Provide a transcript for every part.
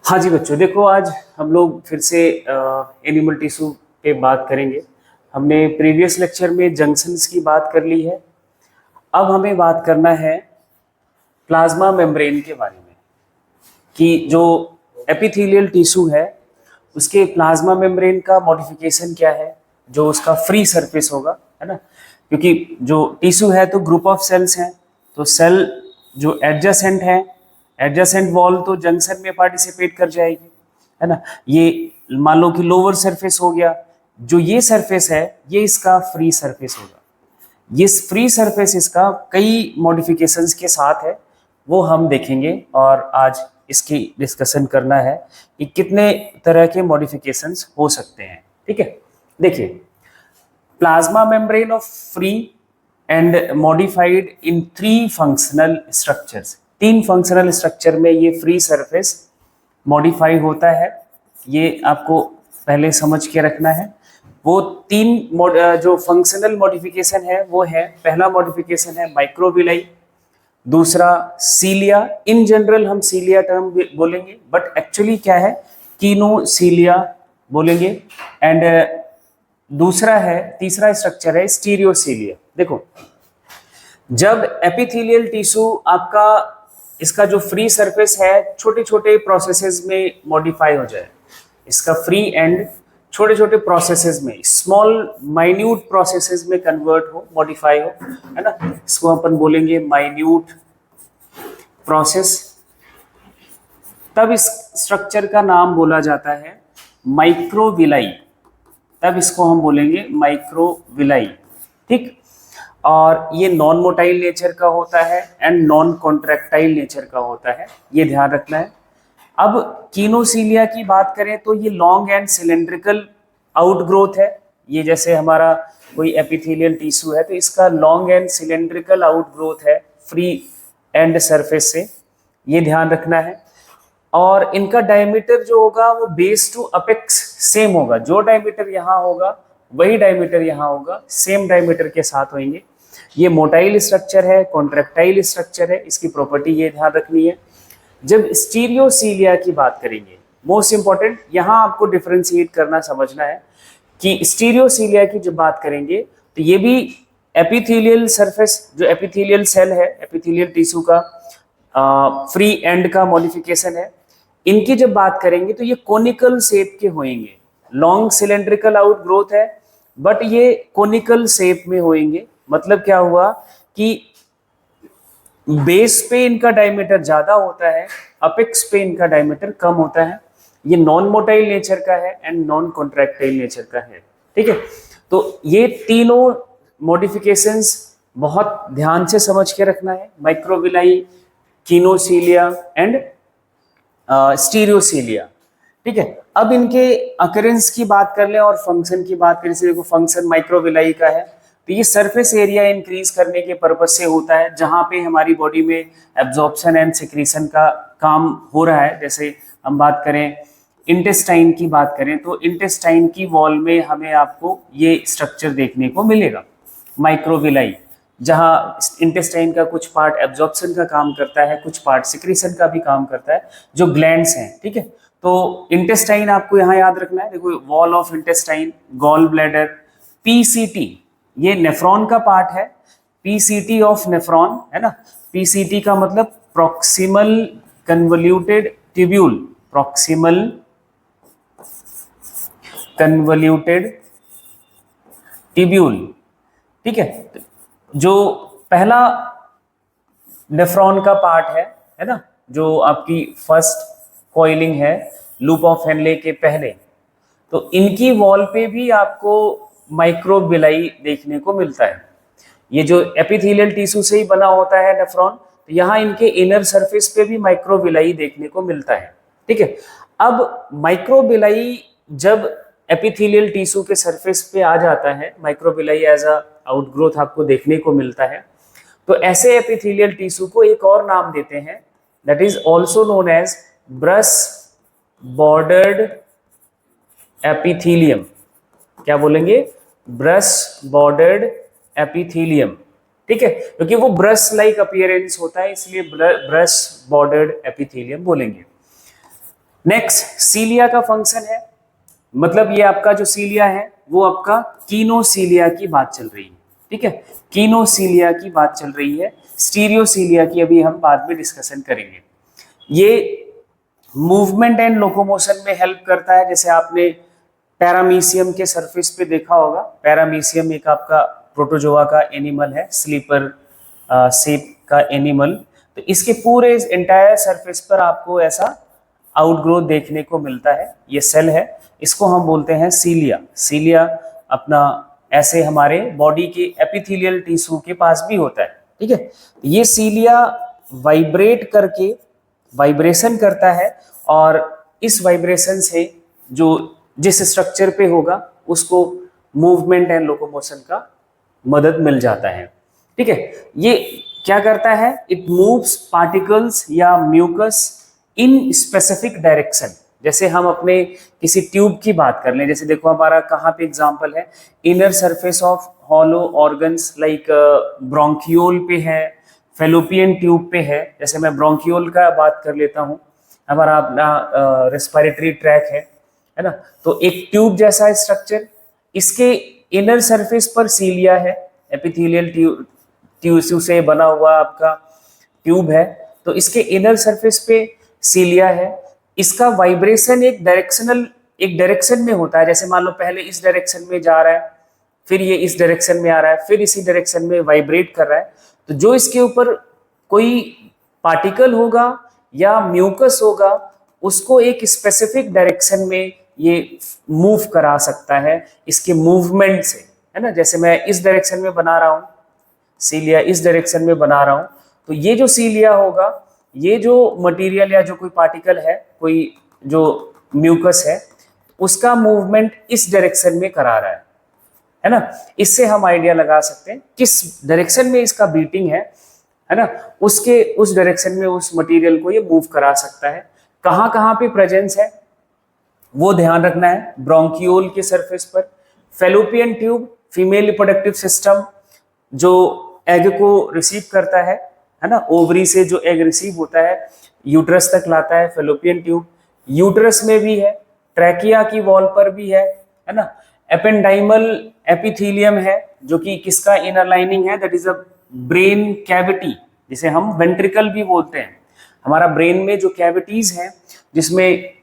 हाँ जी बच्चों, देखो आज हम लोग फिर से एनिमल टिश्यू पे बात करेंगे। हमने प्रीवियस लेक्चर में जंक्शंस की बात कर ली है। अब हमें बात करना है प्लाज्मा मेम्ब्रेन के बारे में कि जो एपिथेलियल टिश्यू है उसके प्लाज्मा मेम्ब्रेन का मॉडिफिकेशन क्या है, जो उसका फ्री सरफेस होगा, है ना। क्योंकि जो टिश्यू है तो ग्रुप ऑफ सेल्स हैं, तो सेल जो एडजेसेंट है, एडजेसेंट वॉल तो जंक्शन में पार्टिसिपेट कर जाएगी, है ना। ये मान लो कि लोअर सरफेस हो गया, जो ये सरफेस है ये इसका फ्री सरफेस होगा। ये फ्री सरफेस इसका कई मॉडिफिकेशंस के साथ है, वो हम देखेंगे और आज इसकी डिस्कशन करना है कि कितने तरह के मॉडिफिकेशंस हो सकते हैं। ठीक है, देखिए plasma membrane of free and modified in 3 functional structures. 3 functional structure में ये फ्री सरफेस मॉडिफाई होता है, ये आपको पहले समझ के रखना है। वो 3 जो फंक्शनल मॉडिफिकेशन है वो है, पहला मॉडिफिकेशन है माइक्रोविलाई, दूसरा सीलिया, इन जनरल हम सीलिया टर्म बोलेंगे बट एक्चुअली क्या है कीनोसीलिया बोलेंगे, एंड दूसरा है, तीसरा स्ट्रक्चर है स्टीरियोसीलिया। देखो जब एपिथेलियल टिश्यू आपका, इसका जो फ्री सरफेस है छोटे छोटे प्रोसेसेस में मॉडिफाई हो जाए, इसका फ्री एंड छोटे छोटे प्रोसेसेस में, स्मॉल माइन्यूट प्रोसेसेस में कन्वर्ट हो, मॉडिफाई हो, है ना। इसको अपन बोलेंगे माइन्यूट प्रोसेस। तब इस स्ट्रक्चर का नाम बोला जाता है माइक्रोविलाई, तब इसको हम बोलेंगे माइक्रोविलाई। ठीक, और ये नॉन मोटाइल नेचर का होता है एंड नॉन कॉन्ट्रैक्टाइल नेचर का होता है, ये ध्यान रखना है। अब कीनोसीलिया की बात करें तो ये लॉन्ग एंड सिलेंड्रिकल आउटग्रोथ है। ये जैसे हमारा कोई एपिथेलियल टिश्यू है तो इसका लॉन्ग एंड सिलेंड्रिकल आउटग्रोथ है फ्री एंड सरफेस से, ये ध्यान रखना है। और इनका डायमीटर जो होगा वो बेस टू अपेक्स सेम होगा, जो डायमीटर यहाँ होगा वही डायमीटर यहाँ होगा, सेम डायमीटर के साथ होंगे। ये मोटाइल स्ट्रक्चर है, कॉन्ट्रैक्टाइल स्ट्रक्चर है, इसकी प्रॉपर्टी ये ध्यान रखनी है। जब स्टीरियोसीलिया की बात करेंगे, मोस्ट इंपॉर्टेंट यहाँ आपको डिफरेंशिएट करना समझना है कि स्टीरियोसीलिया की जब बात करेंगे तो ये भी एपिथेलियल सरफेस, जो एपिथेलियल सेल है, एपिथेलियल टिश्यू का फ्री एंड का मॉडिफिकेशन है। इनकी जब बात करेंगे तो ये कोनिकल शेप के होंगे, लॉन्ग सिलेंड्रिकल आउटग्रोथ है बट ये कोनिकल शेप में होंगे। मतलब क्या हुआ कि बेस पे इनका डायमीटर ज्यादा होता है, अपेक्स पे इनका डायमीटर कम होता है। ये नॉन मोटाइल नेचर का है एंड नॉन कॉन्ट्रैक्टाइल नेचर का है। ठीक है, तो ये तीनों मॉडिफिकेशंस बहुत ध्यान से समझ के रखना है, माइक्रोविलाई, कीनोसीलिया एंड स्टीरियोसीलिया। ठीक है, अब इनके अकरेंस की बात कर लें और फंक्शन की बात करें। देखो फंक्शन माइक्रोविलाई का है तो ये सरफेस एरिया इंक्रीज करने के पर्पज से होता है, जहां पे हमारी बॉडी में एब्जॉर्प्शन एंड सिक्रीशन का काम हो रहा है। जैसे हम बात करें इंटेस्टाइन की बात करें तो इंटेस्टाइन की वॉल में हमें आपको ये स्ट्रक्चर देखने को मिलेगा माइक्रोविलाई, जहाँ इंटेस्टाइन का कुछ पार्ट एब्जॉर्प्शन का काम करता है, कुछ पार्ट सिक्रीशन का भी काम करता है, जो ग्लैंड्स हैं। ठीक है, तो इंटेस्टाइन आपको यहाँ याद रखना है। देखो wall of intestine, gall bladder, PCT ये नेफ्रॉन का पार्ट है, पीसीटी ऑफ नेफ्रॉन, है ना। पीसीटी का मतलब proximal convoluted tubule, proximal convoluted tubule. ठीक है, जो पहला नेफ्रॉन का पार्ट है ना, जो आपकी फर्स्ट कॉइलिंग है लूप ऑफ हेनले के पहले, तो इनकी वॉल पे भी आपको माइक्रोविलाई देखने को मिलता है। ये जो एपिथेलियल टिश्यू से ही बना होता है नेफ्रॉन, तो यहाँ इनके इनर सरफेस पे भी माइक्रोविलाई देखने को मिलता है। ठीक है, अब माइक्रोविलाई जब एपिथेलियल टिश्यू के सरफेस पे आ जाता है, माइक्रोविलाई एज अ आउटग्रोथ आपको देखने को मिलता है, तो ऐसे एपिथेलियल टिश्यू को एक और नाम देते हैं, that is also known as brush bordered epithelium. क्या बोलेंगे? Brush bordered epithelium. ठीक है, क्योंकि वो ब्रश लाइक अपीयरेंस होता है, इसलिए ब्रश बॉर्डर्ड एपिथेलियम बोलेंगे। नेक्स्ट सीलिया का फंक्शन है, मतलब ये आपका जो सीलिया है वो आपका कीनोसीलिया की बात चल रही है, ठीक है, कीनोसीलिया की बात चल रही है। स्टीरियोसीलिया की अभी हम बाद में डिस्कशन करेंगे। ये मूवमेंट एंड लोकोमोशन में हेल्प करता है, जैसे आपने पैरामीशियम के सरफेस पे देखा होगा। पैरामीशियम एक आपका प्रोटोजोआ का एनिमल है, स्लीपर शेप का एनिमल। तो इसके पूरे एंटायर सरफेस पर आपको ऐसा आउटग्रोथ देखने को मिलता है। ये सेल है, इसको हम बोलते हैं सीलिया। सीलिया अपना ऐसे हमारे बॉडी के एपिथेलियल टिश्यू के पास भी होता है, ठीक है। ये सीलिया वाइब्रेट करके वाइब्रेशन करता है और इस वाइब्रेशन से जो जिस स्ट्रक्चर पे होगा उसको मूवमेंट एंड लोकोमोशन का मदद मिल जाता है, ठीक है। ये क्या करता है, इट मूव्स पार्टिकल्स या म्यूकस इन स्पेसिफिक डायरेक्शन। जैसे हम अपने किसी ट्यूब की बात कर लें, जैसे देखो हमारा कहाँ पे एग्जांपल है, inner surface of hollow organs like bronchiole पे है, फेलोपियन ट्यूब पे है। जैसे मैं ब्रोंकियोल का बात कर लेता हूँ, हमारा अपना रेस्पिरेटरी ट्रैक है ना। तो एक ट्यूब जैसा स्ट्रक्चर, इसके इनर सरफेस पर सीलिया है, एपिथेलियल टिश्यू से बना हुआ आपका ट्यूब है। तो इसके इनर सरफेस पे सीलिया है। इसका वाइब्रेशन एक डायरेक्शन में होता है। जैसे मान लो पहले इस डायरेक्शन में जा रहा है, फिर ये इस डायरेक्शन में आ रहा है, फिर इसी डायरेक्शन में वाइब्रेट कर रहा है। तो जो इसके ऊपर कोई पार्टिकल होगा या म्यूकस होगा, उसको एक स्पेसिफिक डायरेक्शन में ये मूव करा सकता है इसके मूवमेंट से, है ना। जैसे मैं इस डायरेक्शन में बना रहा हूँ सीलिया, इस डायरेक्शन में बना रहा हूँ, तो ये जो सीलिया होगा, ये जो मटेरियल या जो कोई पार्टिकल है, कोई जो म्यूकस है, उसका मूवमेंट इस डायरेक्शन में करा रहा है ना। इससे हम आइडिया लगा सकते हैं किस डायरेक्शन में इसका बीटिंग है ना, उसके उस डायरेक्शन में उस मटेरियल को ये मूव करा सकता है। कहाँ कहाँ पे प्रेजेंस है वो ध्यान रखना है। ब्रोंकियोल के सरफेस पर, fallopian tube female reproductive system जो एग को रिसीव करता है ना, ओवरी से जो एग रिसीव होता है यूट्रस तक लाता है फेलोपियन ट्यूब। यूट्रस में भी है, ट्रैकिया की वॉल पर भी है ना। एपेंडाइमल एपिथेलियम है जो कि किसका इनर लाइनिंग है, that is a brain cavity, जिसे हम वेंट्रिकल भी बोलते हैं। हमारा ब्रेन में जो कैविटीज हैं जिसमें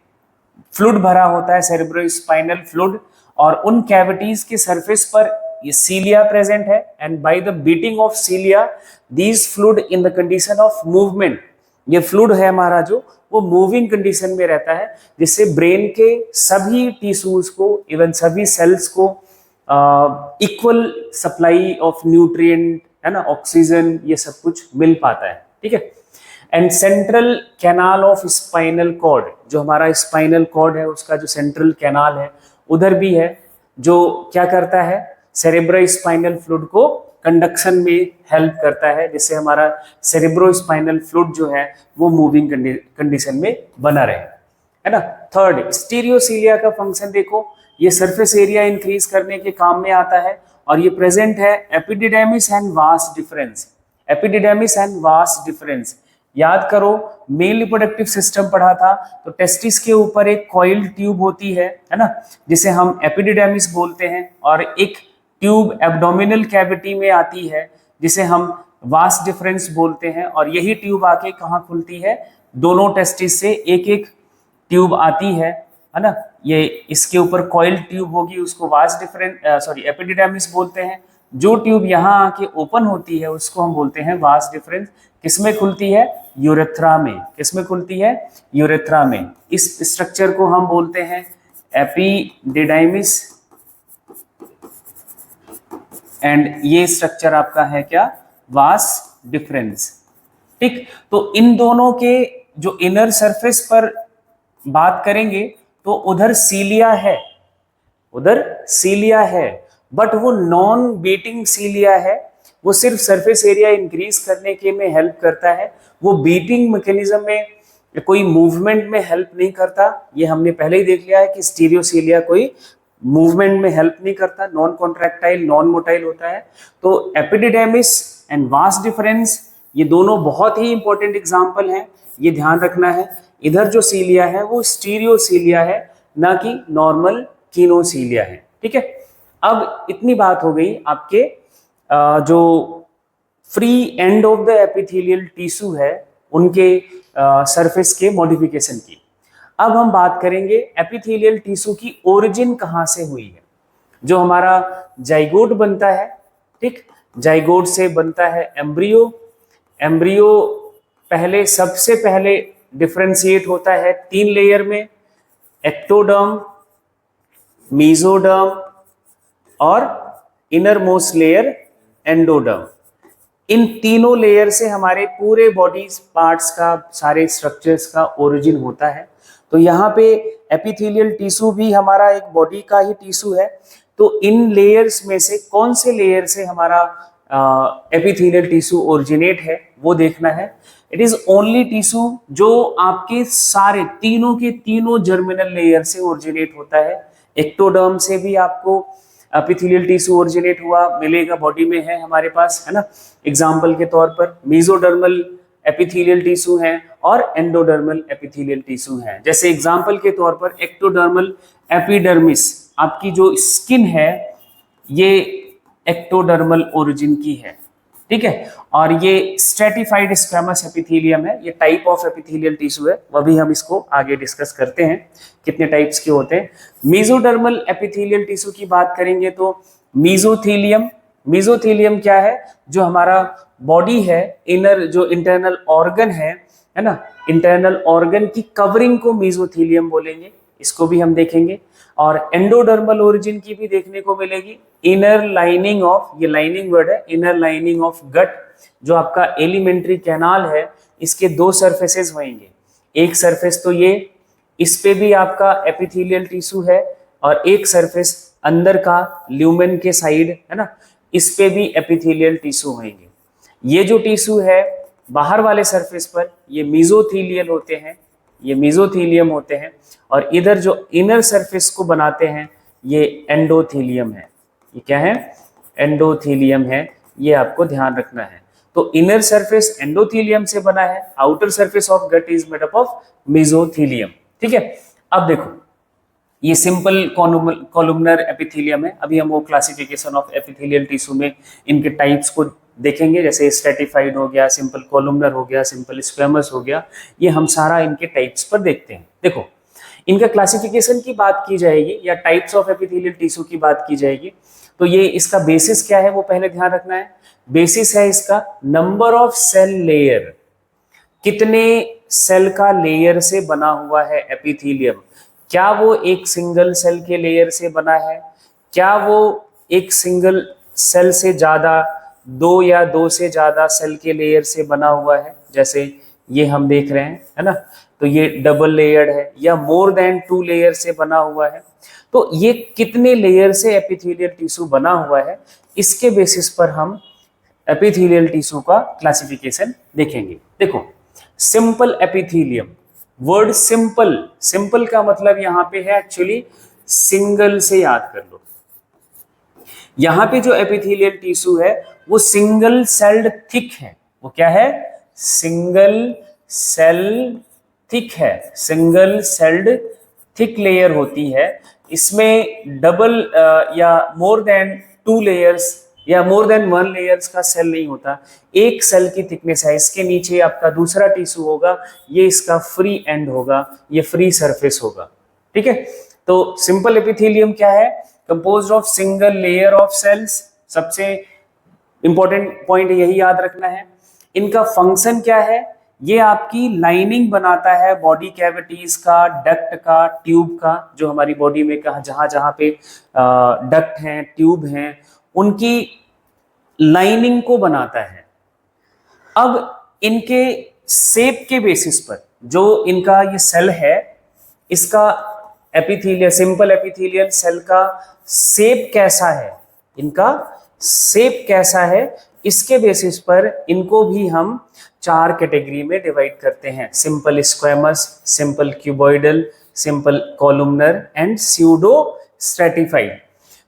फ्लूइड भरा होता है, सेरेब्रोस्पाइनल फ्लूइड, और उन कैविटीज के सरफेस पर ये सीलिया प्रेजेंट है। And by the beating of सीलिया these fluid in the condition of movement, ये फ्लूइड है हमारा जो वो मूविंग कंडीशन में रहता है, जिससे ब्रेन के सभी टिश्यूज को, इवन सभी सेल्स को इक्वल सप्लाई ऑफ न्यूट्रिएंट, है ना, ऑक्सीजन, ये सब कुछ मिल पाता है, ठीक है। And central canal of spinal cord, जो हमारा स्पाइनल कॉर्ड है उसका जो सेंट्रल कैनाल है उधर भी है, जो क्या करता है, सेरेब्रोस्पाइनल फ्लूइड को कंडक्शन में हेल्प करता है, जिससे हमारा सेरेब्रोस्पाइनल फ्लूइड जो है वो मूविंग कंडीशन में बना रहे, है ना। थर्ड, स्टीरियोसीलिया का फंक्शन देखो, ये सरफेस एरिया इंक्रीज करने के काम में आता है और ये प्रेजेंट है epididymis and vas deferens. Epididymis and vas deferens याद करो, मेल रिप्रोडक्टिव सिस्टम पढ़ा था, तो टेस्टिस के ऊपर एक कॉइल्ड ट्यूब होती है ना, जिसे हम एपिडिडेमिस बोलते हैं, और एक ट्यूब एब्डोमिनल कैविटी में आती है जिसे हम वास डिफरेंस बोलते हैं। और यही ट्यूब आके कहाँ खुलती है, दोनों टेस्टिस से एक एक ट्यूब आती है ना। ये इसके ऊपर कॉइल्ड ट्यूब होगी, उसको वास डिफरेंस एपिडिडेमिस बोलते हैं। जो ट्यूब यहाँ आके ओपन होती है उसको हम बोलते हैं वास डिफरेंस। किसमें खुलती है, यूरेथ्रा में। किसमें खुलती है, यूरेथ्रा में। इस स्ट्रक्चर को हम बोलते हैं एपिडिडाइमिस, एंड ये स्ट्रक्चर आपका है क्या, वास डिफरेंस, ठीक। तो इन दोनों के जो इनर सरफेस पर बात करेंगे तो उधर सीलिया है, उधर सीलिया है, बट वो नॉन बीटिंग सीलिया है, वो सिर्फ सरफेस एरिया इंक्रीज करने के में हेल्प करता है, वो बीटिंग मैकेनिज्म में कोई मूवमेंट में हेल्प नहीं करता। ये हमने पहले ही देख लिया है कि स्टीरियोसीलिया कोई मूवमेंट में हेल्प नहीं करता, नॉन कॉन्ट्रैक्टाइल नॉन मोटाइल होता है। तो एपिडिडेमिस एंड वास डिफरेंस ये दोनों बहुत ही इंपॉर्टेंट एग्जाम्पल हैं, ये ध्यान रखना है। इधर जो सीलिया है वो स्टीरियोसीलिया है, ना कि नॉर्मल कीनोसीलिया है। ठीक है, अब इतनी बात हो गई आपके जो free end of the epithelial tissue है उनके सरफेस के मॉडिफिकेशन की। अब हम बात करेंगे एपिथेलियल टिश्यू की ओरिजिन कहाँ से हुई है। जो हमारा जाइगोट बनता है, ठीक, जाइगोट से बनता है एम्ब्रियो। एम्ब्रियो पहले सबसे पहले डिफरेंशिएट होता है 3 लेयर में, एक्टोडर्म, मेसोडर्म और इनर मोस्ट लेयर एंडोडर्म। इन तीनों लेयर से हमारे पूरे बॉडी पार्ट्स का, सारे स्ट्रक्चर्स का ओरिजिन होता है। तो यहाँ पे एपिथेलियल टिश्यू भी हमारा एक बॉडी का ही टिश्यू है। तो इन लेयर्स में से कौन से लेयर से हमारा एपिथेलियल टिश्यू ओरिजिनेट है वो देखना है। इट इज ओनली टिश्यू जो आपके सारे तीनों के तीनों जर्मिनल लेयर से ओरिजिनेट होता है। एक्टोडर्म से भी आपको एपिथेलियल टिश्यू ओरिजिनेट हुआ मिलेगा, बॉडी में है हमारे पास, है ना। एग्जाम्पल के तौर पर मेसोडर्मल एपिथेलियल टिश्यू है और एंडोडर्मल एपिथेलियल टिश्यू है। जैसे एग्जाम्पल के तौर पर एक्टोडर्मल एपिडर्मिस, आपकी जो स्किन है ये एक्टोडर्मल ओरिजिन की है, ठीक है। और ये स्ट्रेटिफाइड स्क्वैमस एपिथेलियम है, ये टाइप ऑफ एपिथेलियल टिश्यू है, वह भी हम इसको आगे डिस्कस करते हैं कितने टाइप्स के होते हैं। मेसोडर्मल एपिथेलियल टिश्यू की बात करेंगे तो मेसोथेलियम, मेसोथेलियम क्या है, जो हमारा बॉडी है, इनर जो इंटरनल ऑर्गन है ना, इंटरनल ऑर्गन की कवरिंग को मेसोथेलियम बोलेंगे, इसको भी हम देखेंगे। और एंडोडर्मल ओरिजिन की भी देखने को मिलेगी, इनर लाइनिंग ऑफ, ये लाइनिंग वर्ड है, इनर लाइनिंग ऑफ गट, जो आपका एलिमेंट्री कैनाल है, इसके 2 सरफेसेस होंगे। एक सरफेस तो ये, इस पे भी आपका एपिथेलियल टिश्यू है, और एक सरफेस अंदर का ल्यूमेन के साइड है ना, इस पे भी एपिथेलियल टिश्यू होंगे। ये जो टिश्यू है बाहर वाले सरफेस पर, ये मेसोथेलियल होते हैं, ये मेसोथेलियम होते हैं, और इधर जो इनर सरफेस को बनाते हैं ये एंडोथेलियम है। ये क्या है, एंडोथेलियम है, ये आपको ध्यान रखना है। तो इनर सरफेस एंडोथेलियम से बना है, outer surface of gut is made up of mesothelium, ठीक है। अब देखो ये सिंपल कॉलुमनर एपिथेलियम है। अभी हम वो क्लासिफिकेशन ऑफ एपिथेलियल टिश्यू में इनके टाइप्स को देखेंगे, जैसे स्ट्रेटिफाइड हो गया, सिंपल कॉलुमनर हो गया, सिंपल स्क्वैमस हो गया, ये हम सारा इनके टाइप्स पर देखते हैं। देखो इनका क्लासिफिकेशन की बात की जाएगी या टाइप्स ऑफ एपिथेलियल टिश्यू की बात की जाएगी, तो ये इसका बेसिस क्या है वो पहले ध्यान रखना है। बेसिस है इसका नंबर ऑफ सेल लेयर, कितने सेल का लेयर से बना हुआ है एपिथेलियम। क्या वो एक सिंगल सेल के लेयर से बना है, क्या वो एक सिंगल सेल से ज्यादा, 2 या 2 से ज्यादा सेल के लेयर से बना हुआ है, जैसे ये हम देख रहे हैं, है ना। तो ये डबल लेयर्ड है, या मोर देन 2 लेयर से बना हुआ है। तो ये कितने लेयर से एपिथेलियल टिश्यू बना हुआ है, इसके बेसिस पर हम एपिथेलियल टिश्यू का क्लासिफिकेशन देखेंगे। देखो simple epithelium, word simple, simple का मतलब यहाँ पे है एक्चुअली सिंगल से, याद कर लो। यहाँ पे जो एपिथेलियल टिश्यू है वो सिंगल सेल्ड थिक है। वो क्या है, सिंगल सेल थिक है, सिंगल सेल्ड थिक लेयर होती है। इसमें डबल या मोर देन 2 लेयर्स या मोर देन 1 लेयर्स का सेल नहीं होता, एक सेल की थिकनेस है। इसके नीचे आपका दूसरा टिश्यू होगा, ये इसका फ्री एंड होगा, ये फ्री सरफेस होगा, ठीक है। तो सिंपल एपिथेलियम क्या है, composed of single layer of cells. सबसे इंपॉर्टेंट पॉइंट यही याद रखना है। इनका फंक्शन क्या है, ये आपकी लाइनिंग बनाता है बॉडी कैविटीज का, डक्ट का, ट्यूब का, जो हमारी बॉडी में कहा जहां जहां पे डक्ट हैं, ट्यूब हैं, उनकी लाइनिंग को बनाता है। अब इनके शेप के बेसिस पर जो इनका ये सेल है, इसका एपिथेलियल, सिंपल एपिथेलियल सेल का शेप कैसा है, इनका शेप कैसा है, इसके बेसिस पर इनको भी हम 4 कैटेगरी में डिवाइड करते हैं। Simple squamous, simple cuboidal, simple columnar and pseudo stratified.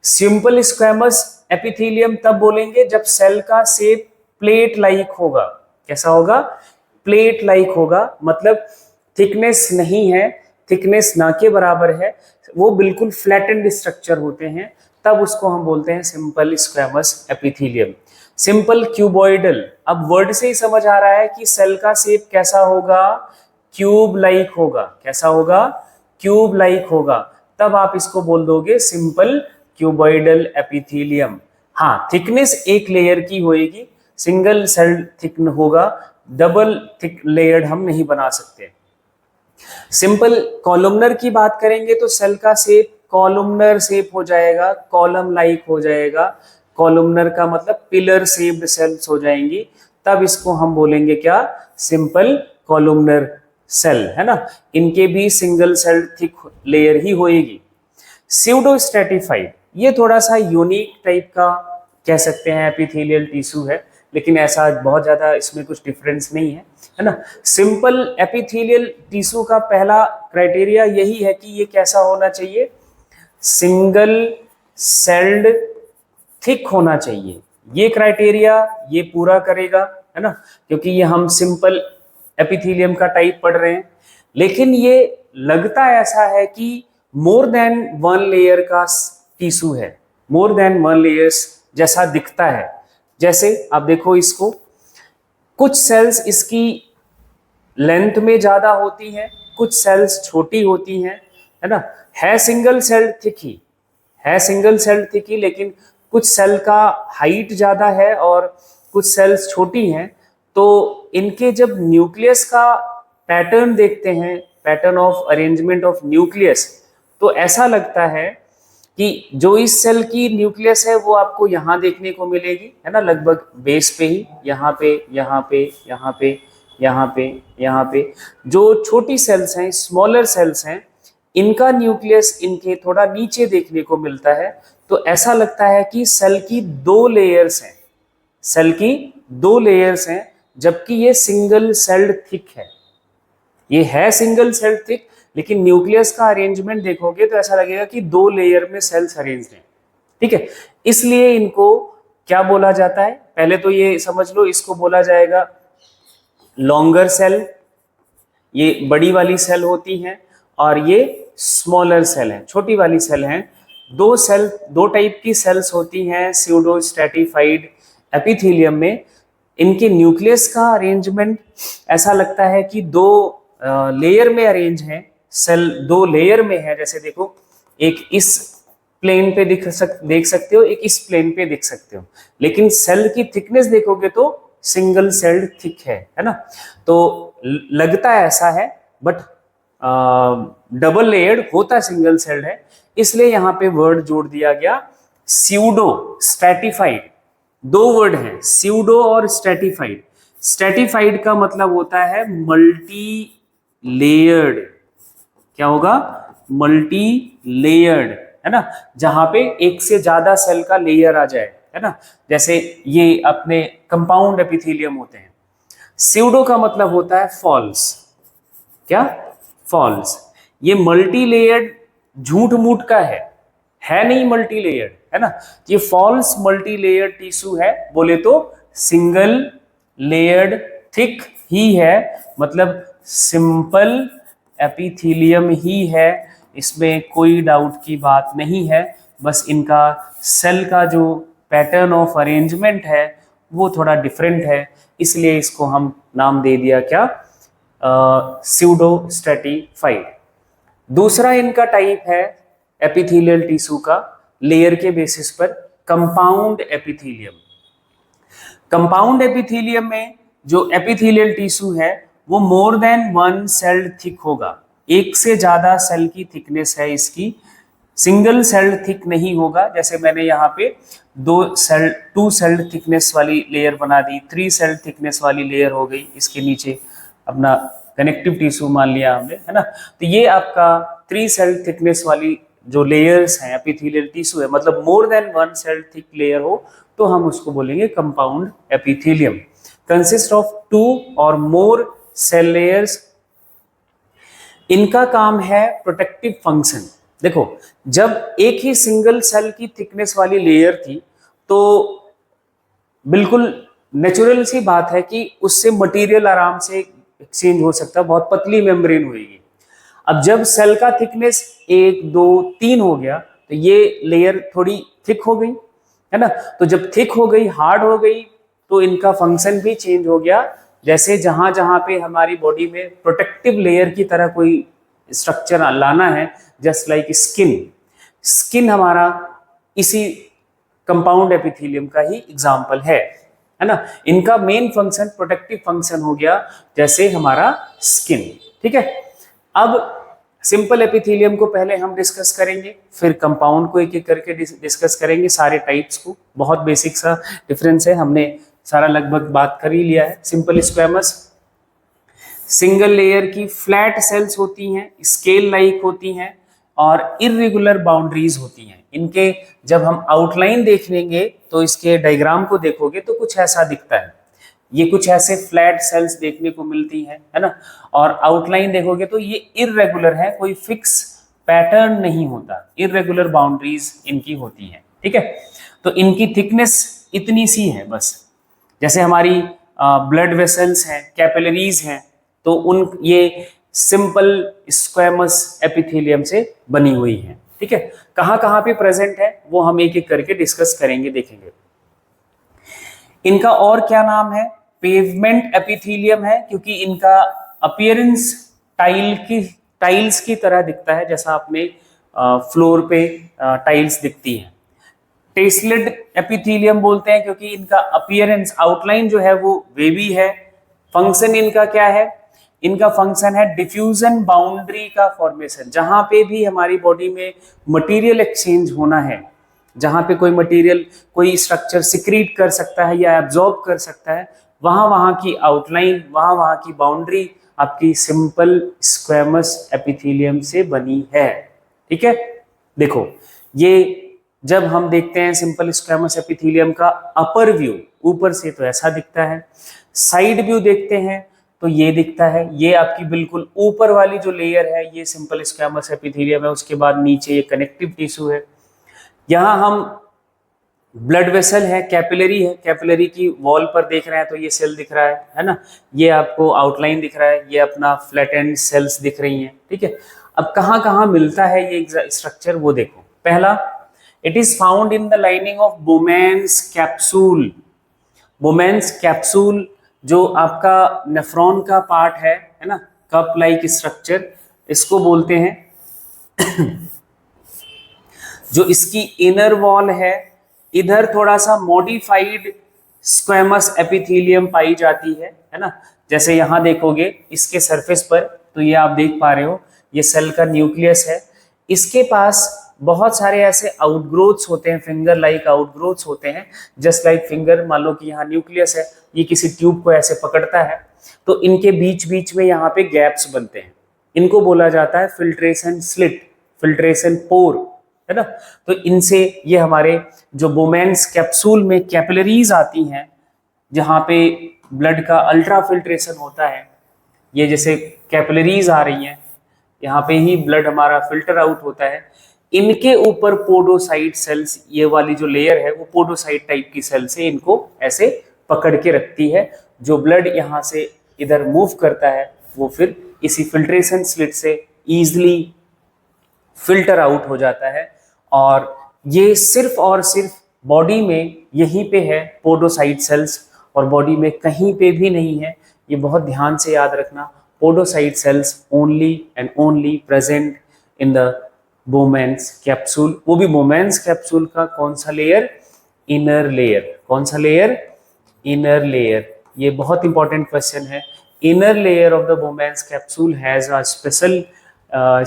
Simple squamous epithelium तब बोलेंगे जब सेल का शेप प्लेट लाइक होगा। कैसा होगा, प्लेट लाइक होगा, मतलब थिकनेस नहीं है, थिकनेस ना के बराबर है, वो बिल्कुल फ्लैटेंड स्ट्रक्चर होते हैं, तब उसको हम बोलते हैं simple squamous epithelium. Simple cuboidal, अब वर्ड से ही समझ आ रहा है कि सेल का शेप कैसा होगा, क्यूब लाइक होगा। कैसा होगा? क्यूब लाइक होगा। तब आप इसको बोल दोगे सिंपल क्यूबॉइडल एपिथेलियम। हाँ, थिकनेस एक लेयर की होएगी, सिंगल सेल थिक होगा, डबल थिक लेयर्ड हम नहीं बना सकते। सिंपल कॉलमनर की बात करेंगे तो सेल का शेप कॉलमनर शेप हो जाएगा, कॉलम लाइक हो जाएगा। कॉलमनर का मतलब पिलर शेप्ड सेल्स हो जाएंगी, तब इसको हम बोलेंगे क्या? सिंपल कॉलमनर सेल, है ना। इनके भी सिंगल सेल थिक लेयर ही होएगी। स्यूडो स्ट्रेटिफाइड, ये थोड़ा सा यूनिक टाइप का कह सकते हैं एपिथेलियल टिश्यू है, लेकिन ऐसा बहुत ज्यादा इसमें कुछ डिफरेंस नहीं है ना। सिंपल एपिथेलियल टिश्यू का पहला क्राइटेरिया यही है कि ये कैसा होना चाहिए? सिंगल सेल्ड थिक होना चाहिए। ये क्राइटेरिया ये पूरा करेगा, है ना, क्योंकि ये हम सिंपल एपिथेलियम का टाइप पढ़ रहे हैं। लेकिन ये लगता ऐसा है कि मोर देन वन लेयर का टिश्यू है, मोर देन वन लेयर्स जैसा दिखता है। जैसे आप देखो इसको, कुछ सेल्स इसकी लेंथ में ज्यादा होती हैं, कुछ सेल्स छोटी होती हैं, है ना। है सिंगल सेल थिक ही, है सिंगल सेल थिक ही, लेकिन कुछ सेल का हाइट ज्यादा है और कुछ सेल्स छोटी हैं। तो इनके जब न्यूक्लियस का पैटर्न देखते हैं, pattern of arrangement of nucleus, तो ऐसा लगता है कि जो इस सेल की न्यूक्लियस है वो आपको यहाँ देखने को मिलेगी, है ना, लगभग बेस पे ही, यहाँ पे, यहाँ पे, यहाँ पे, यहाँ पे, यहाँ पे। जो छोटी सेल्स हैं, स्मॉलर सेल्स हैं, इनका न्यूक्लियस इनके थोड़ा नीचे देखने को मिलता है। तो ऐसा लगता है कि सेल की दो लेयर्स हैं, सेल की दो लेयर्स हैं, जबकि ये सिंगल सेल्ड थिक है। ये है सिंगल सेल्ड थिक, लेकिन न्यूक्लियस का अरेंजमेंट देखोगे तो ऐसा लगेगा कि दो लेयर में सेल्स अरेंज हैं। ठीक है, इसलिए इनको क्या बोला जाता है? पहले तो ये समझ लो, इसको बोला जाएगा लॉन्गर सेल, ये बड़ी वाली सेल होती हैं, और ये स्मॉलर सेल है, छोटी वाली सेल है। दो सेल, दो टाइप की सेल्स होती हैं स्यूडो स्ट्रेटिफाइड एपिथेलियम में। इनके न्यूक्लियस का अरेंजमेंट ऐसा लगता है कि दो लेयर में अरेंज है, सेल दो लेयर में है। जैसे देखो, एक इस प्लेन पे देख सकते हो, एक इस प्लेन पे देख सकते हो, लेकिन सेल की थिकनेस देखोगे तो सिंगल सेल्ड थिक है ना। तो लगता ऐसा है, बट डबल लेयर्ड होता सिंगल सेल्ड है। इसलिए यहाँ पे वर्ड जोड़ दिया गया स्यूडो स्ट्रेटिफाइड। दो वर्ड हैं, स्यूडो और स्ट्रेटिफाइड। स्ट्रेटिफाइड का मतलब होता है मल्टी लेयर्ड। क्या होगा? मल्टी लेयर्ड, है ना, जहां पे एक से ज्यादा सेल का लेयर आ जाए, है ना। जैसे ये अपने कंपाउंड एपिथेलियम होते हैं। स्यूडो का मतलब होता है फॉल्स। क्या? फॉल्स। ये मल्टी लेयर्ड झूठ मूठ का है नहीं मल्टी लेयर्ड, है ना। ये फॉल्स मल्टी लेयर्ड टिश्यू है, बोले तो सिंगल लेयर्ड थिक ही है, मतलब सिंपल एपिथेलियम ही है। इसमें कोई डाउट की बात नहीं है। बस इनका सेल का जो पैटर्न ऑफ अरेंजमेंट है वो थोड़ा डिफरेंट है, इसलिए इसको हम नाम दे दिया क्या? Pseudo stratified. दूसरा इनका टाइप है एपिथेलियल टिश्यू का लेयर के बेसिस पर कंपाउंड एपिथेलियम। कंपाउंड एपिथेलियम में जो एपिथेलियल टिश्यू है वो मोर देन वन सेल्ड थिक होगा, एक से ज्यादा सेल की थिकनेस है इसकी, सिंगल सेल थिक नहीं होगा। जैसे मैंने यहाँ पे टू सेल थिकनेस वाली लेयर बना दी, 3 सेल थिकनेस वाली लेयर हो गई, इसके नीचे अपना कनेक्टिव टिश्यू मान लिया हमने, है ना। तो ये आपका 3 सेल थिकनेस वाली जो लेयर्स हैं एपिथेलियल टिश्यू है, मतलब more than one cell thick layer हो तो हम उसको बोलेंगे कंपाउंड एपिथेलियम। कंसिस्ट ऑफ 2 और मोर सेल लेयर्स। इनका काम है प्रोटेक्टिव फंक्शन। देखो, जब एक ही सिंगल सेल की थिकनेस वाली लेयर थी तो बिल्कुल नेचुरल सी बात है कि उससे मटेरियल आराम से एक्सचेंज हो सकता, बहुत पतली मेम्ब्रेन होगी। अब जब सेल का थिकनेस 1, 2, 3 हो गया तो ये लेयर थोड़ी थिक हो गई, है ना। तो जब थिक हो गई, हार्ड हो गई, तो इनका फंक्शन भी चेंज हो गया। जैसे जहां जहां पे हमारी बॉडी में प्रोटेक्टिव लेयर की तरह कोई स्ट्रक्चर लाना है, जस्ट लाइक स्किन, स्किन हमारा इसी कंपाउंड एपिथेलियम का ही एग्जाम्पल है ना। इनका मेन फंक्शन प्रोटेक्टिव फंक्शन हो गया, जैसे हमारा स्किन। ठीक है, अब सिंपल एपिथेलियम को पहले हम डिस्कस करेंगे, फिर कंपाउंड को एक एक करके डिस्कस करेंगे, सारे टाइप्स को। बहुत बेसिक सा डिफरेंस है, हमने सारा लगभग बात कर ही लिया है। सिंपल स्क्वैमस सिंगल लेयर की फ्लैट सेल्स होती हैं, स्केल लाइक होती हैं और इर्रेगुलर बाउंड्रीज होती हैं। इनके जब हम आउटलाइन देख लेंगे तो इसके डायग्राम को देखोगे तो कुछ ऐसा दिखता है, ये कुछ ऐसे फ्लैट सेल्स देखने को मिलती हैं, है ना। और आउटलाइन देखोगे तो ये इर्रेगुलर है, कोई फिक्स पैटर्न नहीं होता, इर्रेगुलर बाउंड्रीज इनकी होती हैं। ठीक है, तो इनकी थिकनेस इतनी सी है बस। जैसे हमारी ब्लड वेसल्स हैं, कैपिलरीज हैं, तो उन ये सिंपल स्क्वैमस एपिथेलियम से बनी हुई हैं। ठीक है, कहाँ कहाँ पे प्रेजेंट है वो हम एक एक करके डिस्कस करेंगे, देखेंगे। इनका और क्या नाम है, पेवमेंट एपिथेलियम है, क्योंकि इनका अपीयरेंस टाइल्स की तरह दिखता है, जैसा आपने फ्लोर पे टाइल्स दिखती हैं। टेस्लेट एपिथेलियम बोलते हैं क्योंकि इनका अपीयरेंस आउटलाइन जो है वो वेवी है। फंक्शन इनका क्या है, इनका फंक्शन है डिफ्यूजन बाउंड्री का फॉर्मेशन। जहां पे भी हमारी बॉडी में मटेरियल एक्सचेंज होना है, जहां पे कोई मटेरियल कोई स्ट्रक्चर सिक्रीट कर सकता है या एब्जॉर्ब कर सकता है, वहां की आउटलाइन, वहां की बाउंड्री आपकी सिंपल स्क्वैमस एपिथेलियम से बनी है। ठीक है, देखो ये जब हम देखते हैं सिंपल स्क्वैमस एपिथेलियम का अपर व्यू, ऊपर से तो ऐसा दिखता है, साइड व्यू देखते हैं तो ये दिखता है। ये आपकी बिल्कुल ऊपर वाली जो लेयर है ये सिंपल स्क्वैमस एपिथेलियम है, उसके बाद नीचे ये कनेक्टिव टिश्यू है। यहाँ हम ब्लड वेसल है, कैपिलरी है, कैपिलरी की वॉल पर देख रहे हैं तो ये सेल दिख रहा है ना। ये आपको आउटलाइन दिख रहा है, ये अपना फ्लैटेंड सेल्स दिख रही हैं। ठीक है, अब कहाँ कहाँ मिलता है ये स्ट्रक्चर वो देखो। पहला, it is found in the lining of Bowman's capsule. Bowman's capsule जो आपका नेफ्रॉन का पार्ट है ना, कप लाइक स्ट्रक्चर इसको बोलते हैं। जो इसकी इनर वॉल है, इधर थोड़ा सा मॉडिफाइड स्क्वैमस एपिथेलियम पाई जाती है ना। जैसे यहां देखोगे इसके सरफेस पर, तो ये आप देख पा रहे हो, ये सेल का न्यूक्लियस है। इसके पास बहुत सारे ऐसे आउटग्रोथ्स होते हैं, फिंगर लाइक आउटग्रोथ्स होते हैं, जस्ट लाइक फिंगर। मान लो कि यहाँ न्यूक्लियस है, ये किसी ट्यूब को ऐसे पकड़ता है, तो इनके बीच बीच में यहाँ पे गैप्स बनते हैं, इनको बोला जाता है फिल्ट्रेशन स्लिट, फिल्ट्रेशन पोर, है ना। तो इनसे ये हमारे जो बोमेन्स कैप्सूल में कैपिलरीज आती हैं, जहाँ पे ब्लड का अल्ट्रा फिल्ट्रेशन होता है, ये जैसे कैपिलरीज आ रही हैं, यहाँ पे ही ब्लड हमारा फिल्टर आउट होता है। इनके ऊपर पोडोसाइट सेल्स, ये वाली जो लेयर है वो पोडोसाइट टाइप की सेल से इनको ऐसे पकड़ के रखती है। जो ब्लड यहाँ से इधर मूव करता है वो फिर इसी फिल्ट्रेशन स्लिट से इजीली फिल्टर आउट हो जाता है। और ये सिर्फ और सिर्फ बॉडी में यहीं पे है पोडोसाइट सेल्स, और बॉडी में कहीं पे भी नहीं है। ये बहुत ध्यान से याद रखना, podocyte cells only and only present in the Bowman's capsule. वो भी बोमेन्स कैप्सूल का कौन सा लेयर, इनर लेयर। कौन सा लेयर, इनर लेयर। ये बहुत इंपॉर्टेंट क्वेश्चन है। Inner layer of the Bowman's capsule has a special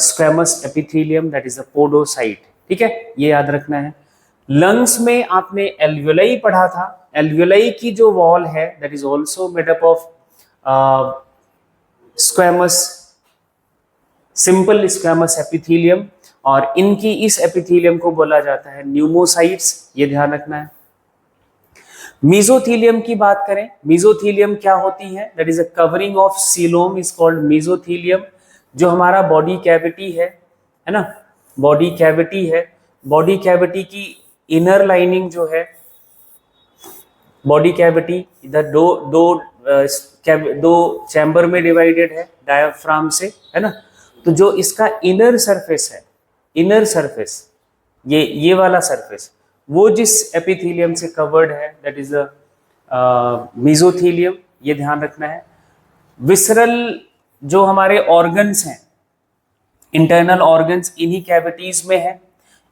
squamous epithelium that is the podocyte. ठीक है, ये याद रखना है। लंग्स में आपने एल्वियोलाई पढ़ा था, एल्वियोलाई की जो वॉल है that is also made up of squamous, simple squamous epithelium, और इनकी इस एपिथेलियम को बोला जाता है न्यूमोसाइट्स, ये ध्यान रखना है। मेसोथेलियम की बात करें, मेसोथेलियम क्या होती है, that is a covering of coelom is called mesothelium. जो हमारा बॉडी कैविटी है ना, बॉडी कैविटी है, बॉडी कैविटी की इनर लाइनिंग जो है, बॉडी कैविटी इधर दो दो चैम्बर में डिवाइडेड है डायाफ्राम से, है ना। तो जो इसका इनर सरफेस है, इनर सरफेस, ये वाला सरफेस, वो जिस एपिथेलियम से कवर्ड है, दैट इज द मेसोथेलियम, ये ध्यान रखना है। विसरल जो हमारे ऑर्गन्स हैं, इंटरनल ऑर्गन्स, इन्हीं कैविटीज में है।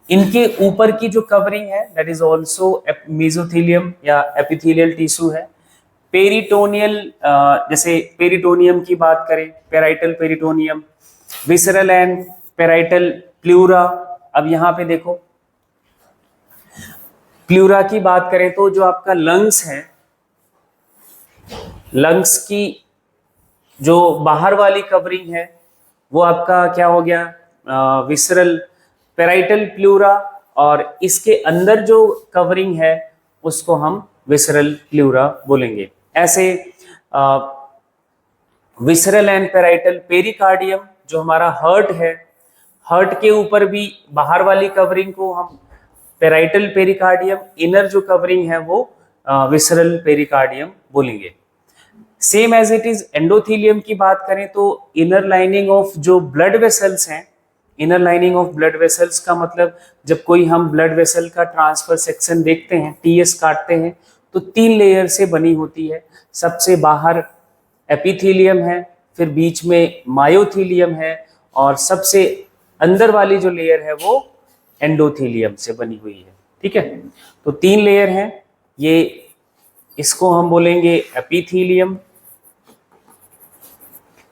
इनके ऊपर की जो कवरिंग है दैट इज ऑल्सो मेसोथेलियम या एपिथेलियल टिश्यू है। पेरिटोनियल, जैसे पेरिटोनियम की बात करें, parietal peritoneum, visceral and parietal pleura. अब यहाँ पे देखो, प्लूरा की बात करें तो जो आपका लंग्स है, लंग्स की जो बाहर वाली कवरिंग है वो आपका क्या हो गया, विसरल पेराइटल प्लूरा, और इसके अंदर जो कवरिंग है उसको हम विसरल प्लूरा बोलेंगे। ऐसे विसरल एंड पेराइटल पेरिकार्डियम, जो हमारा हार्ट है, हार्ट के ऊपर भी बाहर वाली कवरिंग को हम पेराइटल पेरिकार्डियम, इनर जो कवरिंग है वो विसरल पेरिकार्डियम बोलेंगे। Same as it is endothelium की बात करें तो इनर लाइनिंग ऑफ जो ब्लड वेसल्स हैं, inner lining of blood vessels का मतलब जब कोई हम ब्लड वेसल का ट्रांसफर सेक्शन देखते हैं, टीएस काटते हैं, तो 3 लेयर से बनी होती है। सबसे बाहर एपिथेलियम है, फिर बीच में मायोथेलियम है, और सबसे अंदर वाली जो लेयर है वो एंडोथेलियम से बनी हुई है। ठीक है, तो 3 लेयर हैं ये, इसको हम बोलेंगे एपिथेलियम।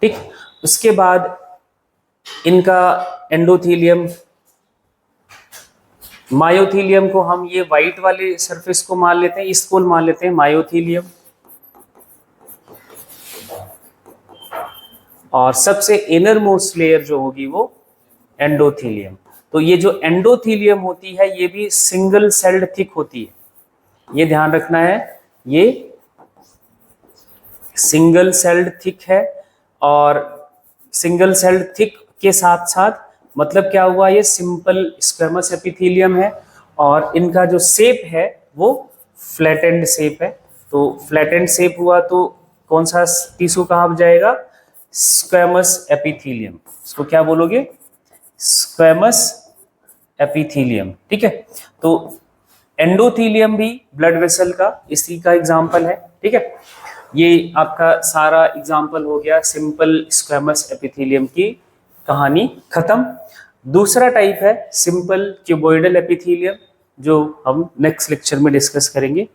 ठीक, उसके बाद इनका एंडोथेलियम, मायोथेलियम को हम ये व्हाइट वाले सरफेस को मान लेते हैं, इसको मान लेते हैं मायोथेलियम, और सबसे इनर मोस्ट लेयर जो होगी वो एंडोथेलियम। तो ये जो एंडोथेलियम होती है ये भी सिंगल सेल्ड थिक होती है, ये ध्यान रखना है, ये सिंगल सेल्ड थिक है। और सिंगल सेल्ड थिक के साथ साथ मतलब क्या हुआ, ये सिंपल स्क्वेमस एपिथेलियम है, और इनका जो शेप है वो फ्लैटेंड शेप है। तो फ्लैटेंड शेप हुआ तो कौन सा टिश्यू कहाँ जाएगा, स्क्वेमस एपिथेलियम। इसको क्या बोलोगे, स्क्वेमस एपिथेलियम। ठीक है, तो एंडोथेलियम भी ब्लड वेसल का इसी का एग्जाम्पल है। ठीक है, ये आपका सारा एग्जाम्पल हो गया सिंपल स्क्वेमस एपिथेलियम की कहानी खत्म। दूसरा टाइप है सिंपल क्यूबॉइडल एपिथेलियम, जो हम नेक्स्ट लेक्चर में डिस्कस करेंगे।